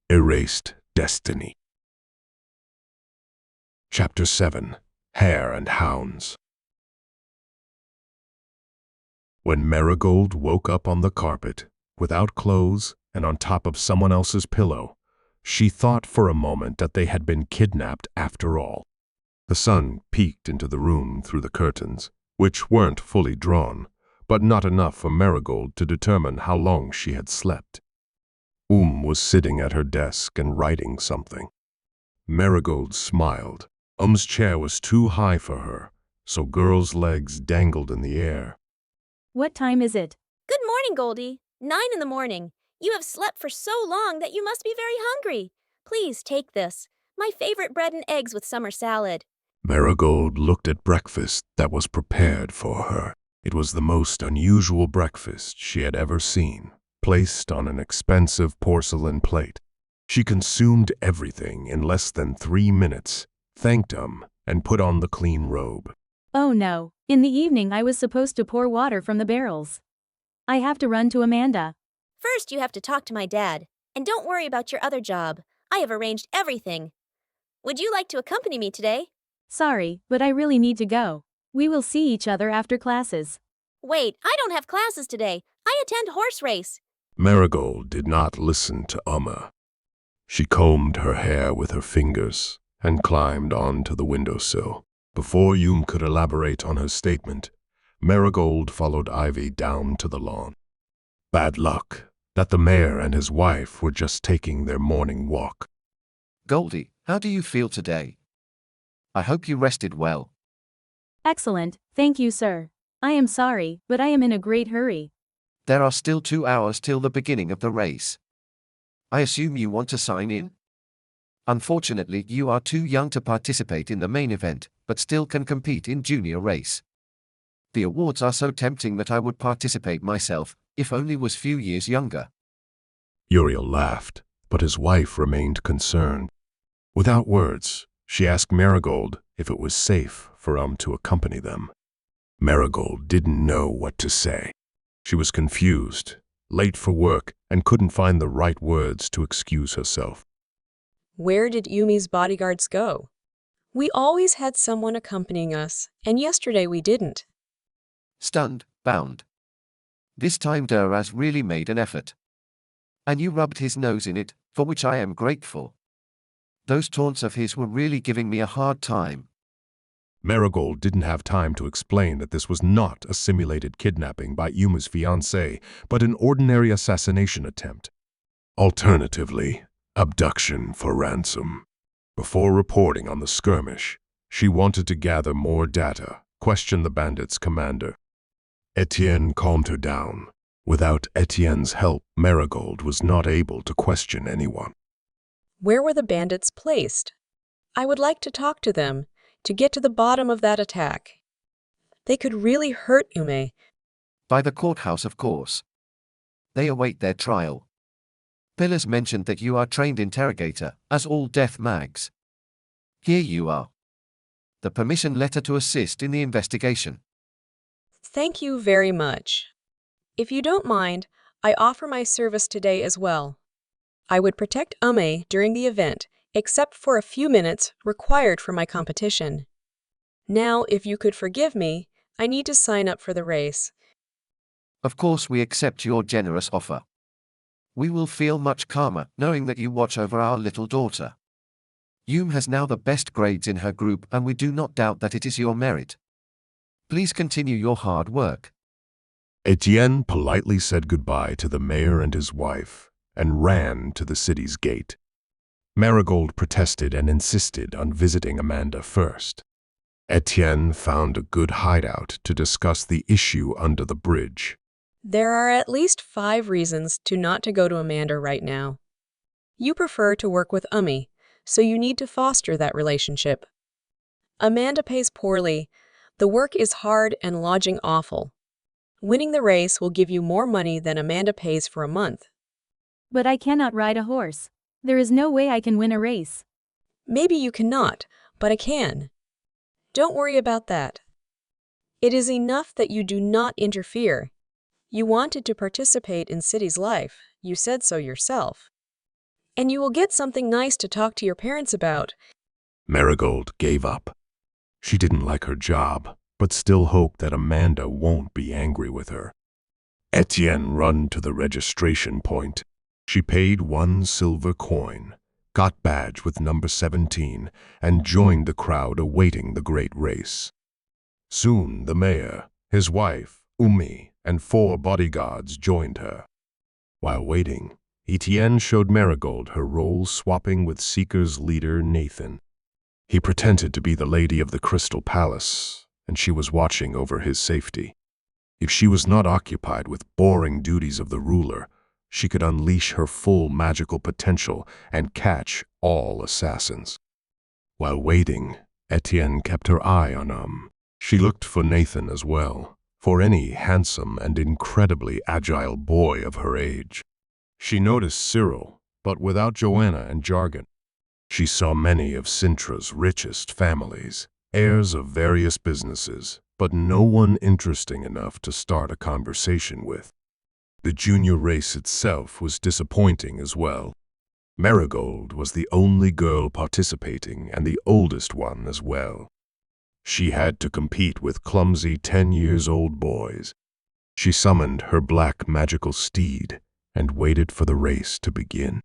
Erased Destiny. Chapter 7. Hare and Hounds. When Merigold woke up on the carpet, without clothes and on top of someone else's pillow, she thought for a moment that they had been kidnapped after all. The sun peeked into the room through the curtains, which weren't fully drawn, but not enough for Merigold to determine how long she had slept. Was sitting at her desk and writing something. Merigold smiled. Um's chair was too high for her, so girl's legs dangled in the air. What time is it? Good morning, Goldie. 9 in the morning. You have slept for so long that you must be very hungry. Please take this. My favorite bread and eggs with summer salad. Merigold looked at breakfast that was prepared for her. It was the most unusual breakfast she had ever seen, placed on an expensive porcelain plate. She consumed everything in less than 3 minutes, thanked and put on the clean robe. Oh no, in the evening I was supposed to pour water from the barrels. I have to run to Amanda. First, you have to talk to my dad. And don't worry about your other job. I have arranged everything. Would you like to accompany me today? Sorry, but I really need to go. We will see each other after classes. Wait, I don't have classes today. I attend horse race. Merigold did not listen to Uma. She combed her hair with her fingers and climbed onto the windowsill. Before could elaborate on her statement, Merigold followed Ivy down to the lawn. Bad luck that the mayor and his wife were just taking their morning walk. Goldie, how do you feel today? I hope you rested well. Excellent, thank you, sir. I am sorry, but I am in a great hurry. There are still 2 hours till the beginning of the race. I assume you want to sign in? Unfortunately, you are too young to participate in the main event, but still can compete in junior race. The awards are so tempting that I would participate myself, if only was few years younger. Uriel laughed, but his wife remained concerned. Without words, she asked Merigold if it was safe for to accompany them. Merigold didn't know what to say. She was confused, late for work, and couldn't find the right words to excuse herself. Where did Yumi's bodyguards go? We always had someone accompanying us, and yesterday we didn't. Stunned, bound. This time Duraz really made an effort. And you rubbed his nose in it, for which I am grateful. Those taunts of his were really giving me a hard time. Merigold didn't have time to explain that this was not a simulated kidnapping by Yuma's fiancé, but an ordinary assassination attempt. Alternatively, abduction for ransom. Before reporting on the skirmish, she wanted to gather more data, question the bandits' commander. Etienne calmed her down. Without Etienne's help, Merigold was not able to question anyone. Where were the bandits placed? I would like to talk to them, to get to the bottom of that attack. They could really hurt Ume. By the courthouse, of course. They await their trial. Pillars mentioned that you are trained interrogator, as all death mags. Here you are. The permission letter to assist in the investigation. Thank you very much. If you don't mind, I offer my service today as well. I would protect Ume during the event, except for a few minutes required for my competition. Now, if you could forgive me, I need to sign up for the race. Of course we accept your generous offer. We will feel much calmer knowing that you watch over our little daughter. Yume has now the best grades in her group and we do not doubt that it is your merit. Please continue your hard work. Etienne politely said goodbye to the mayor and his wife and ran to the city's gate. Merigold protested and insisted on visiting Amanda first. Etienne found a good hideout to discuss the issue under the bridge. There are at least 5 reasons not to go to Amanda right now. You prefer to work with Umi, so you need to foster that relationship. Amanda pays poorly, the work is hard and lodging awful. Winning the race will give you more money than Amanda pays for a month. But I cannot ride a horse. There is no way I can win a race. Maybe you cannot, but I can. Don't worry about that. It is enough that you do not interfere. You wanted to participate in city's life, you said so yourself. And you will get something nice to talk to your parents about. Merigold gave up. She didn't like her job, but still hoped that Amanda won't be angry with her. Etienne ran to the registration point. She paid 1 silver coin, got badge with number 17, and joined the crowd awaiting the great race. Soon the mayor, his wife, Umi, and 4 bodyguards joined her. While waiting, Etienne showed Merigold her role swapping with Seeker's leader Nathan. He pretended to be the lady of the Crystal Palace, and she was watching over his safety. If she was not occupied with boring duties of the ruler, she could unleash her full magical potential and catch all assassins. While waiting, Etienne kept her eye on She looked for Nathan as well, for any handsome and incredibly agile boy of her age. She noticed Cyril, but without Joanna and Jargon. She saw many of Sintra's richest families, heirs of various businesses, but no one interesting enough to start a conversation with. The junior race itself was disappointing as well. Merigold was the only girl participating and the oldest one as well. She had to compete with clumsy 10-year-old boys. She summoned her black magical steed and waited for the race to begin.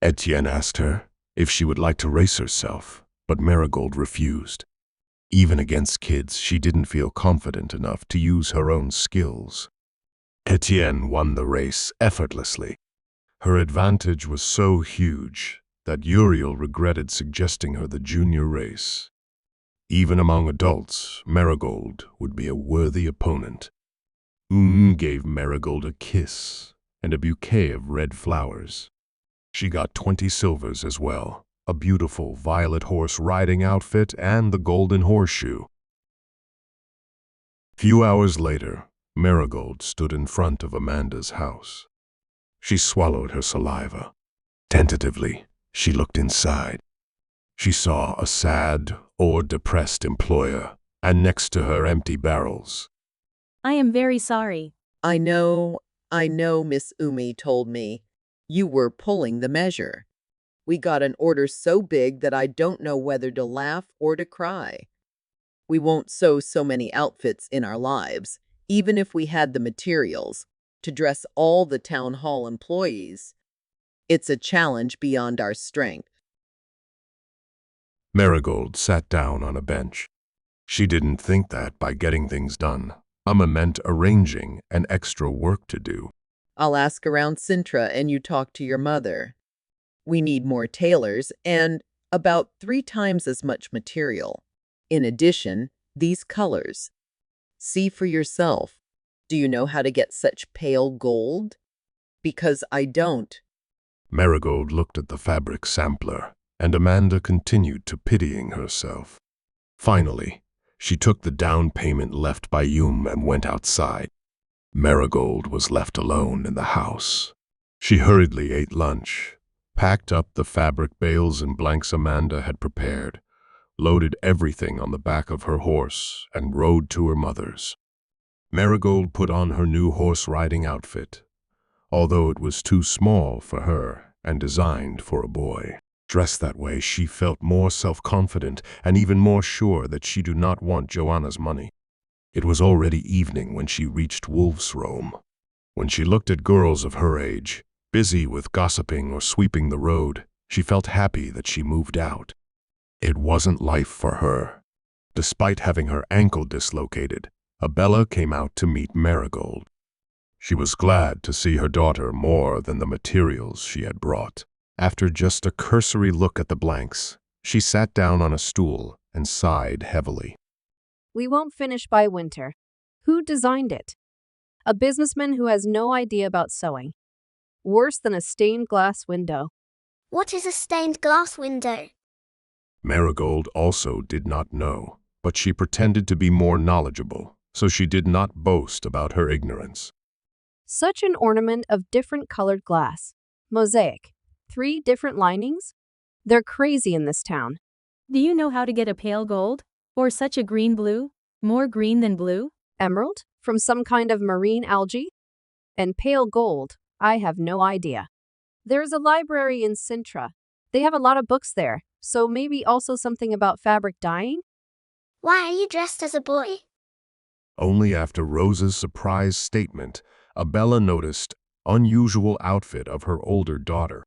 Etienne asked her if she would like to race herself, but Merigold refused. Even against kids, she didn't feel confident enough to use her own skills. Etienne won the race effortlessly. Her advantage was so huge that Uriel regretted suggesting her the junior race. Even among adults, Merigold would be a worthy opponent. Gave Merigold a kiss and a bouquet of red flowers. She got 20 silvers as well, a beautiful violet horse riding outfit, and the golden horseshoe. Few hours later, Merigold stood in front of Amanda's house. She swallowed her saliva. Tentatively, she looked inside. She saw a sad or depressed employer, and next to her empty barrels. I am very sorry. I know, Miss Umi told me. You were pulling the measure. We got an order so big that I don't know whether to laugh or to cry. We won't sew so many outfits in our lives, even if we had the materials, to dress all the town hall employees. It's a challenge beyond our strength. Merigold sat down on a bench. She didn't think that by getting things done, meant arranging an extra work to do. I'll ask around Sintra and you talk to your mother. We need more tailors and about 3 times as much material. In addition, these colors. See for yourself. Do you know how to get such pale gold? Because I don't. Merigold looked at the fabric sampler, and Amanda continued to pitying herself. Finally, she took the down payment left by Yum and went outside. Merigold was left alone in the house. She hurriedly ate lunch, packed up the fabric bales and blanks Amanda had prepared, loaded everything on the back of her horse, and rode to her mother's. Merigold put on her new horse-riding outfit, although it was too small for her and designed for a boy. Dressed that way, she felt more self-confident and even more sure that she did not want Joanna's money. It was already evening when she reached Wolf's Roam. When she looked at girls of her age, busy with gossiping or sweeping the road, she felt happy that she moved out. It wasn't life for her. Despite having her ankle dislocated, Abella came out to meet Merigold. She was glad to see her daughter more than the materials she had brought. After just a cursory look at the blanks, she sat down on a stool and sighed heavily. We won't finish by winter. Who designed it? A businessman who has no idea about sewing. Worse than a stained glass window. What is a stained glass window? Merigold also did not know, but she pretended to be more knowledgeable, so she did not boast about her ignorance. Such an ornament of different colored glass. Mosaic. 3 different linings? They're crazy in this town. Do you know how to get a pale gold? Or such a green blue? More green than blue? Emerald? From some kind of marine algae? And pale gold? I have no idea. There's a library in Sintra. They have a lot of books there, so maybe also something about fabric dyeing? Why are you dressed as a boy? Only after Rose's surprise statement, Abella noticed unusual outfit of her older daughter.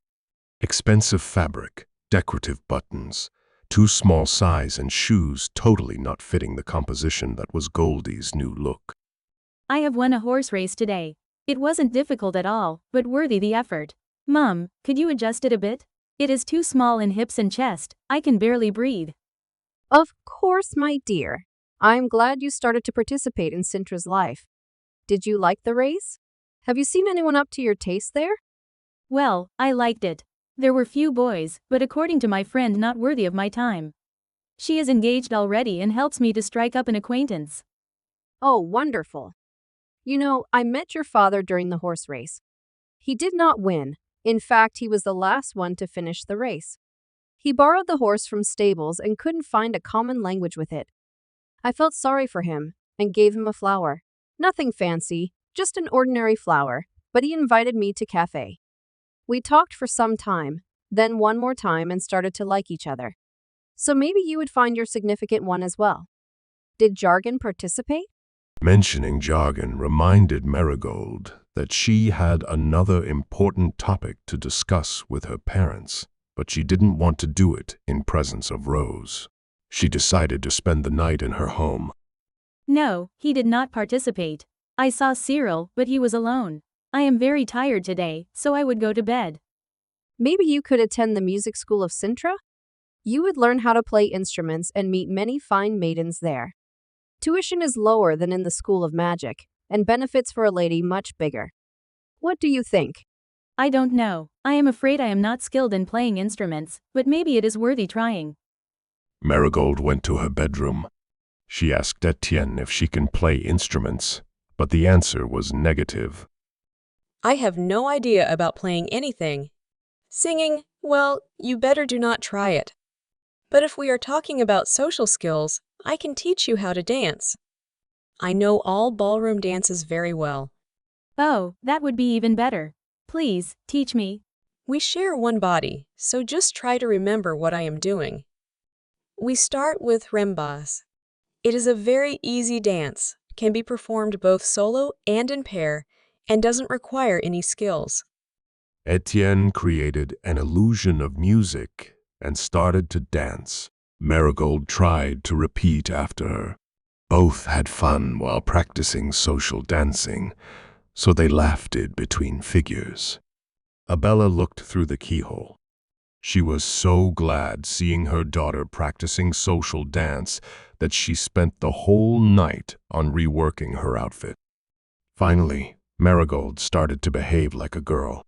Expensive fabric, decorative buttons, too small size and shoes totally not fitting the composition that was Goldie's new look. I have won a horse race today. It wasn't difficult at all, but worthy the effort. Mom, could you adjust it a bit? It is too small in hips and chest. I can barely breathe. Of course, my dear. I'm glad you started to participate in Sintra's life. Did you like the race? Have you seen anyone up to your taste there? Well, I liked it. There were few boys, but according to my friend, not worthy of my time. She is engaged already and helps me to strike up an acquaintance. Oh, wonderful. You know, I met your father during the horse race. He did not win. In fact, he was the last one to finish the race. He borrowed the horse from stables and couldn't find a common language with it. I felt sorry for him and gave him a flower. Nothing fancy, just an ordinary flower, but he invited me to cafe. We talked for some time, then one more time and started to like each other. So maybe you would find your significant one as well. Did Jargon participate? Mentioning Jargon reminded Merigold that she had another important topic to discuss with her parents, but she didn't want to do it in presence of Rose. She decided to spend the night in her home. No, he did not participate. I saw Cyril, but he was alone. I am very tired today, so I would go to bed. Maybe you could attend the music school of Sintra? You would learn how to play instruments and meet many fine maidens there. Tuition is lower than in the School of Magic, and benefits for a lady much bigger. What do you think? I don't know. I am afraid I am not skilled in playing instruments, but maybe it is worthy trying. Merigold went to her bedroom. She asked Etienne if she can play instruments, but the answer was negative. I have no idea about playing anything. Singing, well, you better do not try it. But if we are talking about social skills, I can teach you how to dance. I know all ballroom dances very well. Oh, that would be even better. Please, teach me. We share one body, so just try to remember what I am doing. We start with rembas. It is a very easy dance, can be performed both solo and in pair, and doesn't require any skills. Etienne created an illusion of music and started to dance. Merigold tried to repeat after her. Both had fun while practicing social dancing, so they laughed it between figures. Abella looked through the keyhole. She was so glad seeing her daughter practicing social dance that she spent the whole night on reworking her outfit. Finally, Merigold started to behave like a girl.